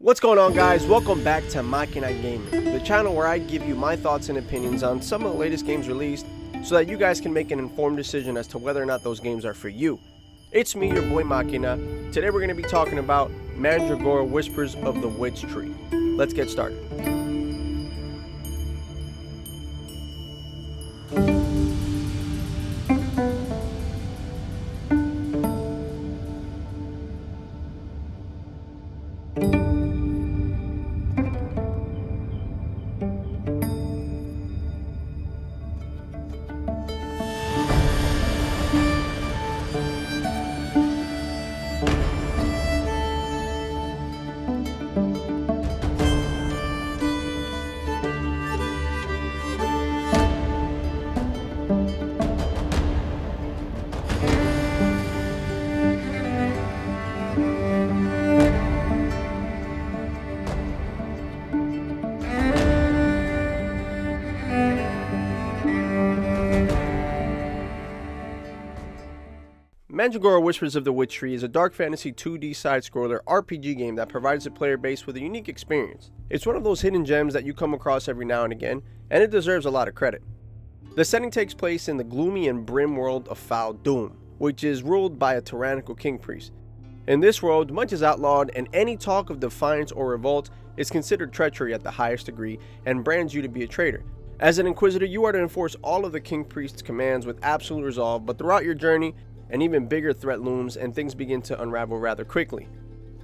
What's going on, guys? Welcome back to Machina Gaming, the channel where I give you my thoughts and opinions on some of the latest games released so that you guys can make an informed decision as to whether or not those games are for you. It's me, your boy Machina. Today we're going to be talking about Mandragora Whispers of the Witch Tree. Let's get started. Mandragora Whispers of the Witch Tree is a dark fantasy 2D side-scroller RPG game that provides the player base with a unique experience. It's one of those hidden gems that you come across every now and again, and it deserves a lot of credit. The setting takes place in the gloomy and grim world of Foul Doom, which is ruled by a tyrannical king priest. In this world, much is outlawed, and any talk of defiance or revolt is considered treachery at the highest degree and brands you to be a traitor. As an inquisitor, you are to enforce all of the king priest's commands with absolute resolve, but throughout your journey, an even bigger threat looms and things begin to unravel rather quickly.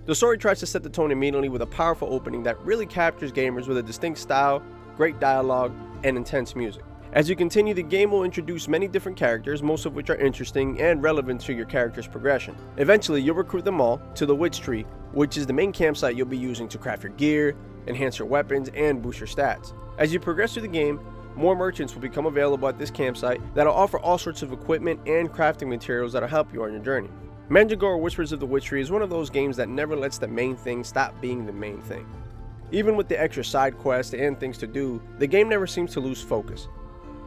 The story tries to set the tone immediately with a powerful opening that really captures gamers with a distinct style, great dialogue, and intense music. As you continue, the game will introduce many different characters, most of which are interesting and relevant to your character's progression. Eventually, you'll recruit them all to the Witch Tree, which is the main campsite you'll be using to craft your gear, enhance your weapons, and boost your stats. As you progress through the game, more merchants will become available at this campsite that'll offer all sorts of equipment and crafting materials that'll help you on your journey. Mandragora Whispers of the Witch Tree is one of those games that never lets the main thing stop being the main thing. Even with the extra side quests and things to do, the game never seems to lose focus.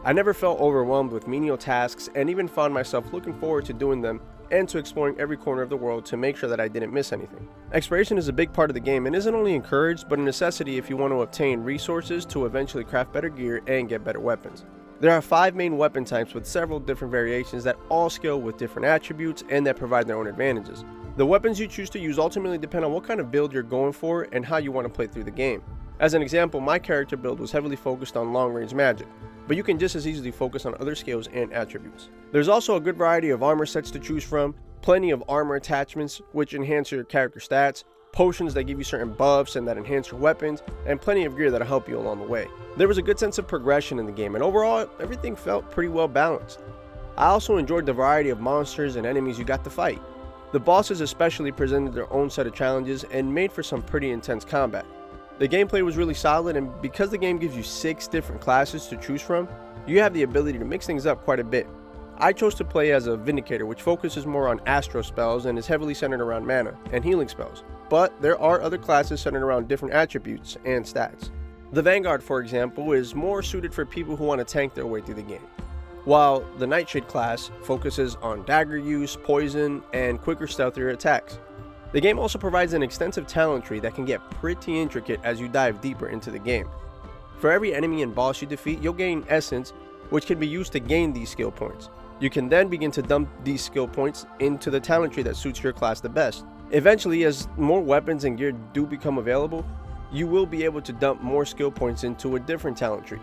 I never felt overwhelmed with menial tasks and even found myself looking forward to doing them and to exploring every corner of the world to make sure that I didn't miss anything. Exploration is a big part of the game and isn't only encouraged but a necessity if you want to obtain resources to eventually craft better gear and get better weapons. There are 5 main weapon types with several different variations that all scale with different attributes and that provide their own advantages. The weapons you choose to use ultimately depend on what kind of build you're going for and how you want to play through the game. As an example, my character build was heavily focused on long-range magic, but you can just as easily focus on other skills and attributes. There's also a good variety of armor sets to choose from, plenty of armor attachments which enhance your character stats, potions that give you certain buffs and that enhance your weapons, and plenty of gear that'll help you along the way. There was a good sense of progression in the game, and overall everything felt pretty well balanced. I also enjoyed the variety of monsters and enemies you got to fight. The bosses especially presented their own set of challenges and made for some pretty intense combat. The gameplay was really solid, and because the game gives you 6 different classes to choose from, you have the ability to mix things up quite a bit. I chose to play as a Vindicator, which focuses more on astro spells and is heavily centered around mana and healing spells, but there are other classes centered around different attributes and stats. The Vanguard, for example, is more suited for people who want to tank their way through the game, while the Nightshade class focuses on dagger use, poison, and quicker stealthier attacks. The game also provides an extensive talent tree that can get pretty intricate as you dive deeper into the game. For every enemy and boss you defeat, you'll gain essence, which can be used to gain these skill points. You can then begin to dump these skill points into the talent tree that suits your class the best. Eventually, as more weapons and gear do become available, you will be able to dump more skill points into a different talent tree.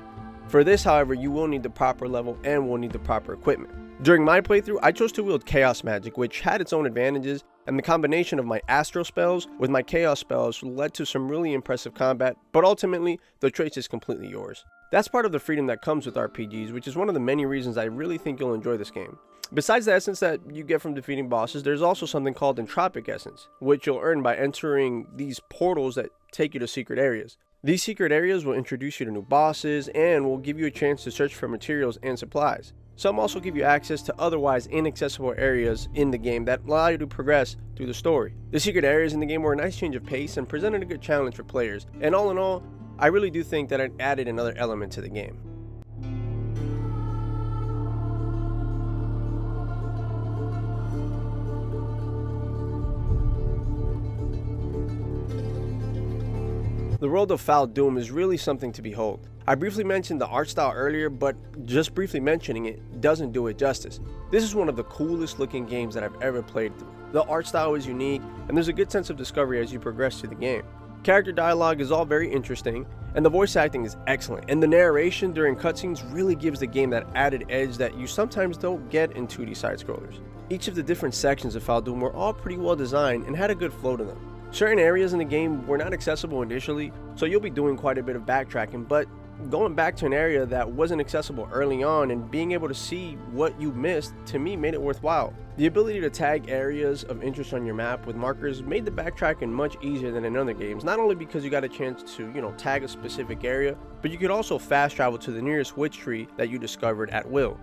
For this, however, you will need the proper level and will need the proper equipment. During my playthrough, I chose to wield Chaos Magic, which had its own advantages, and the combination of my Astro spells with my Chaos spells led to some really impressive combat, but ultimately, the choice is completely yours. That's part of the freedom that comes with RPGs, which is one of the many reasons I really think you'll enjoy this game. Besides the essence that you get from defeating bosses, there's also something called Entropic Essence, which you'll earn by entering these portals that take you to secret areas. These secret areas will introduce you to new bosses and will give you a chance to search for materials and supplies. Some also give you access to otherwise inaccessible areas in the game that allow you to progress through the story. The secret areas in the game were a nice change of pace and presented a good challenge for players, and all in all, I really do think that it added another element to the game. The world of Faldoom is really something to behold. I briefly mentioned the art style earlier, but just briefly mentioning it doesn't do it justice. This is one of the coolest looking games that I've ever played through. The art style is unique, and there's a good sense of discovery as you progress through the game. Character dialogue is all very interesting, and the voice acting is excellent, and the narration during cutscenes really gives the game that added edge that you sometimes don't get in 2D side-scrollers. Each of the different sections of Faldoom were all pretty well designed and had a good flow to them. Certain areas in the game were not accessible initially, so you'll be doing quite a bit of backtracking, but going back to an area that wasn't accessible early on and being able to see what you missed, to me, made it worthwhile. The ability to tag areas of interest on your map with markers made the backtracking much easier than in other games, not only because you got a chance to, tag a specific area, but you could also fast travel to the nearest witch tree that you discovered at will.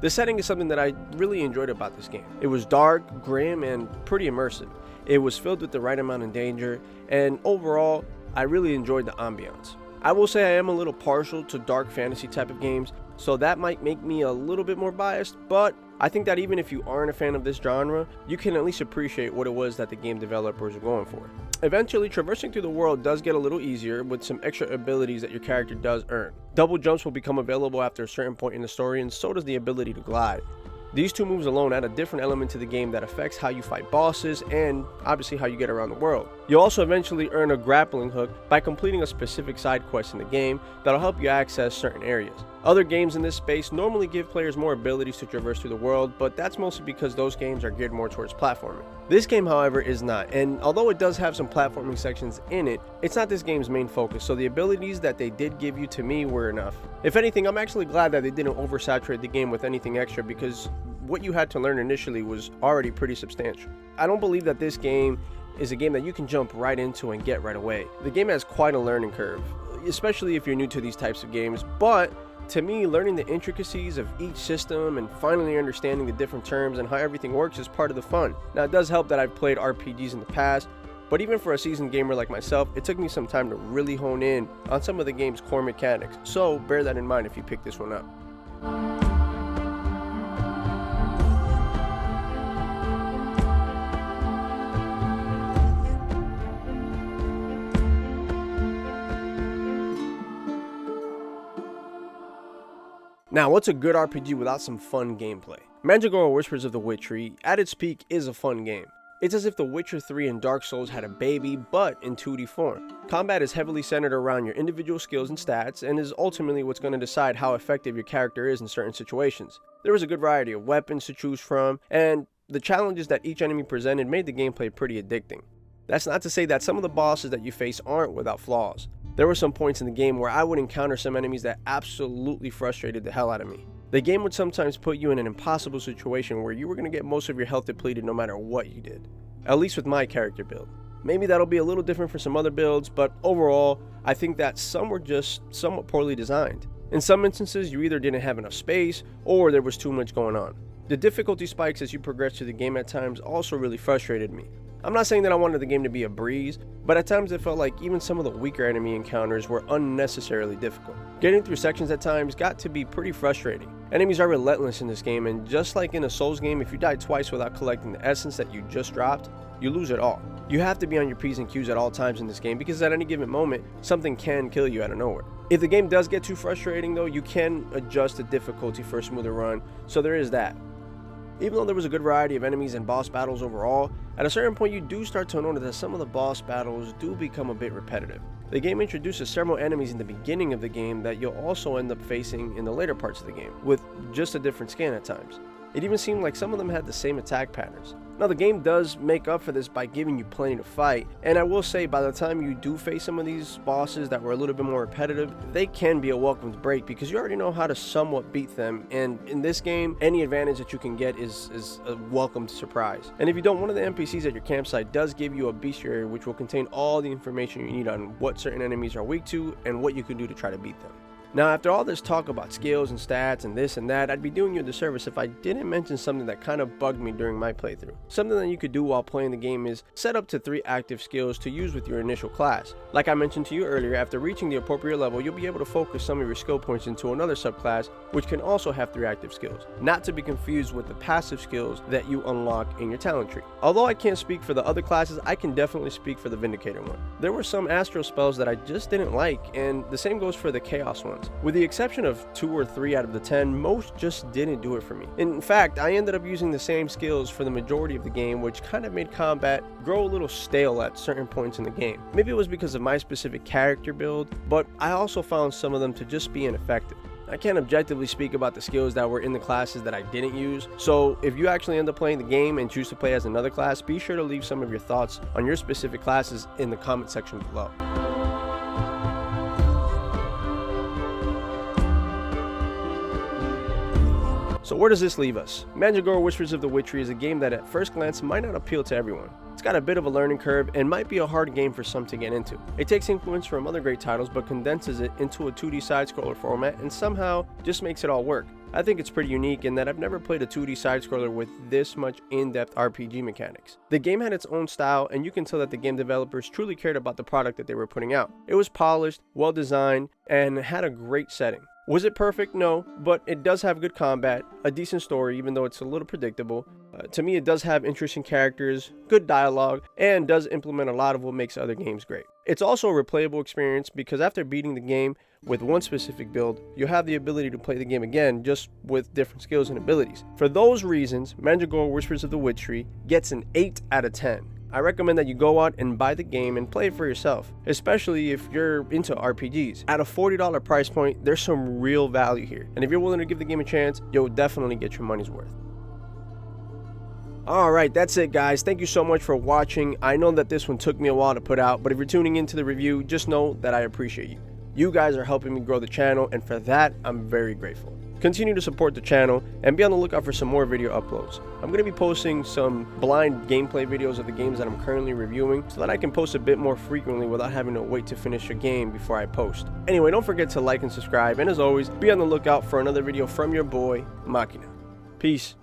The setting is something that I really enjoyed about this game. It was dark, grim, and pretty immersive. It was filled with the right amount of danger, and overall, I really enjoyed the ambiance. I will say I am a little partial to dark fantasy type of games, so that might make me a little bit more biased, but I think that even if you aren't a fan of this genre, you can at least appreciate what it was that the game developers were going for. Eventually, traversing through the world does get a little easier with some extra abilities that your character does earn. Double jumps will become available after a certain point in the story, and so does the ability to glide. These two moves alone add a different element to the game that affects how you fight bosses and obviously how you get around the world. You'll also eventually earn a grappling hook by completing a specific side quest in the game that'll help you access certain areas. Other games in this space normally give players more abilities to traverse through the world, but that's mostly because those games are geared more towards platforming. This game, however, is not, and although it does have some platforming sections in it, it's not this game's main focus, so the abilities that they did give you to me were enough. If anything, I'm actually glad that they didn't oversaturate the game with anything extra, because what you had to learn initially was already pretty substantial. I don't believe that this game is a game that you can jump right into and get right away. The game has quite a learning curve, especially if you're new to these types of games, but to me, learning the intricacies of each system and finally understanding the different terms and how everything works is part of the fun. Now, it does help that I've played RPGs in the past, but even for a seasoned gamer like myself, it took me some time to really hone in on some of the game's core mechanics, so bear that in mind if you pick this one up. Now, what's a good RPG without some fun gameplay? Mandragora Whispers of the Witch Tree, at its peak, is a fun game. It's as if The Witcher 3 and Dark Souls had a baby, but in 2D form. Combat is heavily centered around your individual skills and stats, and is ultimately what's going to decide how effective your character is in certain situations. There was a good variety of weapons to choose from, and the challenges that each enemy presented made the gameplay pretty addicting. That's not to say that some of the bosses that you face aren't without flaws. There were some points in the game where I would encounter some enemies that absolutely frustrated the hell out of me. The game would sometimes put you in an impossible situation where you were going to get most of your health depleted no matter what you did. At least with my character build. Maybe that'll be a little different for some other builds, but overall, I think that some were just somewhat poorly designed. In some instances, you either didn't have enough space, or there was too much going on. The difficulty spikes as you progress through the game at times also really frustrated me. I'm not saying that I wanted the game to be a breeze, but at times it felt like even some of the weaker enemy encounters were unnecessarily difficult. Getting through sections at times got to be pretty frustrating. Enemies are relentless in this game, and just like in a Souls game, if you die twice without collecting the essence that you just dropped, you lose it all. You have to be on your P's and Q's at all times in this game, because at any given moment, something can kill you out of nowhere. If the game does get too frustrating though, you can adjust the difficulty for a smoother run, so there is that. Even though there was a good variety of enemies and boss battles overall, at a certain point you do start to notice that some of the boss battles do become a bit repetitive. The game introduces several enemies in the beginning of the game that you'll also end up facing in the later parts of the game, with just a different skin at times. It even seemed like some of them had the same attack patterns. Now, the game does make up for this by giving you plenty to fight, and I will say by the time you do face some of these bosses that were a little bit more repetitive, they can be a welcomed break because you already know how to somewhat beat them, and in this game, any advantage that you can get is a welcomed surprise. And if you don't, one of the NPCs at your campsite does give you a bestiary which will contain all the information you need on what certain enemies are weak to and what you can do to try to beat them. Now, after all this talk about skills and stats and this and that, I'd be doing you a disservice if I didn't mention something that kind of bugged me during my playthrough. Something that you could do while playing the game is set up to 3 active skills to use with your initial class. Like I mentioned to you earlier, after reaching the appropriate level, you'll be able to focus some of your skill points into another subclass, which can also have 3 active skills. Not to be confused with the passive skills that you unlock in your talent tree. Although I can't speak for the other classes, I can definitely speak for the Vindicator one. There were some astral spells that I just didn't like, and the same goes for the chaos ones. With the exception of 2 or 3 out of the 10, most just didn't do it for me. In fact, I ended up using the same skills for the majority of the game, which kind of made combat grow a little stale at certain points in the game. Maybe it was because of my specific character build, but I also found some of them to just be ineffective. I can't objectively speak about the skills that were in the classes that I didn't use, so if you actually end up playing the game and choose to play as another class, be sure to leave some of your thoughts on your specific classes in the comment section below. So where does this leave us? Mandragora Whispers of the Witchery is a game that at first glance might not appeal to everyone. It's got a bit of a learning curve and might be a hard game for some to get into. It takes influence from other great titles but condenses it into a 2D side-scroller format and somehow just makes it all work. I think it's pretty unique in that I've never played a 2D side-scroller with this much in-depth RPG mechanics. The game had its own style, and you can tell that the game developers truly cared about the product that they were putting out. It was polished, well-designed, and had a great setting. Was it perfect? No, but it does have good combat, a decent story even though it's a little predictable. To me, it does have interesting characters, good dialogue, and does implement a lot of what makes other games great. It's also a replayable experience because after beating the game with one specific build, you'll have the ability to play the game again just with different skills and abilities. For those reasons, Mandragora Whispers of the Witchery gets an 8 out of 10. I recommend that you go out and buy the game and play it for yourself, especially if you're into RPGs. At a $40 price point, there's some real value here, and if you're willing to give the game a chance, you'll definitely get your money's worth. Alright, that's it guys. Thank you so much for watching. I know that this one took me a while to put out, but if you're tuning into the review, just know that I appreciate you. You guys are helping me grow the channel, and for that, I'm very grateful. Continue to support the channel and be on the lookout for some more video uploads. I'm going to be posting some blind gameplay videos of the games that I'm currently reviewing so that I can post a bit more frequently without having to wait to finish a game before I post. Anyway, don't forget to like and subscribe, and as always, be on the lookout for another video from your boy, Machina. Peace.